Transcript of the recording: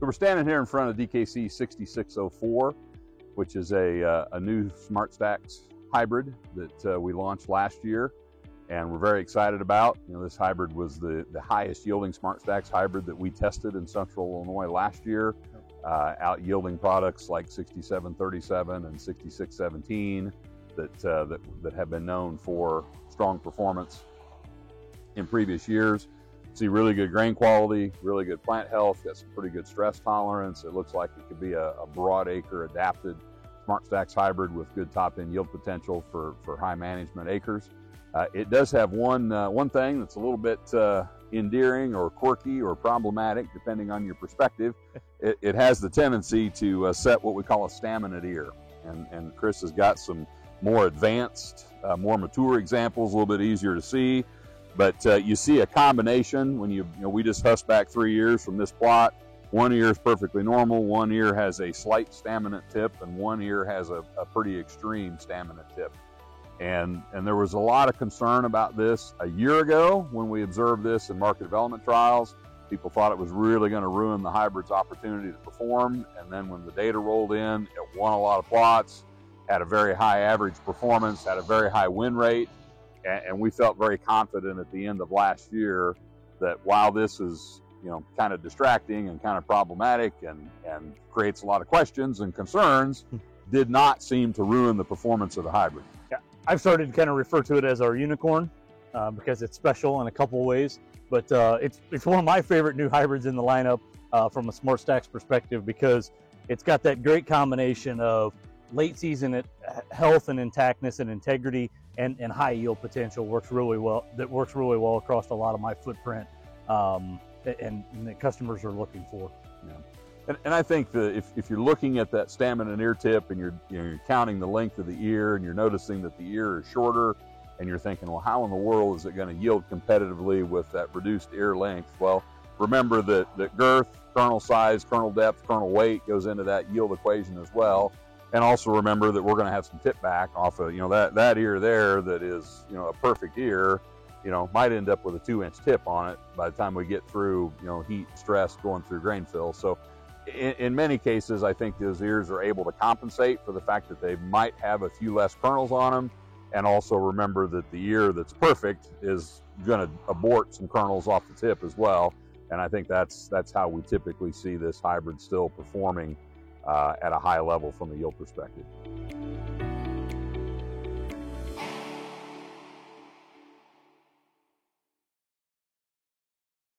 So we're standing here in front of DKC66-04, which is a new SmartStax hybrid that we launched last year, and we're very excited about. You know, this hybrid was the highest yielding SmartStax hybrid that we tested in Central Illinois last year, out yielding products like 6737 and 6617 that have been known for strong performance in previous years. See really good grain quality, really good plant health, got some pretty good stress tolerance. It looks like it could be a broad acre adapted SmartStax hybrid with good top end yield potential for high management acres. It does have one thing that's a little bit endearing or quirky or problematic depending on your perspective. It has the tendency to set what we call a staminate ear, and Chris has got some more advanced, more mature examples, a little bit easier to see. But you see a combination when we just husked back 3 years from this plot. One ear is perfectly normal, one ear has a slight staminate tip, and one ear has a pretty extreme staminate tip. And there was a lot of concern about this a year ago when we observed this in market development trials. People thought it was really going to ruin the hybrid's opportunity to perform. And then when the data rolled in, it won a lot of plots, had a very high average performance, had a very high win rate. And we felt very confident at the end of last year that while this is, kind of distracting and kind of problematic and creates a lot of questions and concerns, did not seem to ruin the performance of the hybrid. Yeah, I've started to kind of refer to it as our unicorn because it's special in a couple of ways. But it's one of my favorite new hybrids in the lineup from a SmartStax perspective, because it's got that great combination of late season health and intactness and integrity and high yield potential. Works really well across a lot of my footprint, and the customers are looking for. Yeah. And I think that if you're looking at that staminate ear tip and you're counting the length of the ear and you're noticing that the ear is shorter and you're thinking, well, how in the world is it going to yield competitively with that reduced ear length? Well, remember that girth, kernel size, kernel depth, kernel weight goes into that yield equation as well. And also remember that we're going to have some tip back off of, that ear there that is, a perfect ear, might end up with a 2-inch tip on it by the time we get through, heat, stress, going through grain fill. So in many cases, I think those ears are able to compensate for the fact that they might have a few less kernels on them. And also remember that the ear that's perfect is going to abort some kernels off the tip as well. And I think that's how we typically see this hybrid still performing at a high level from a yield perspective.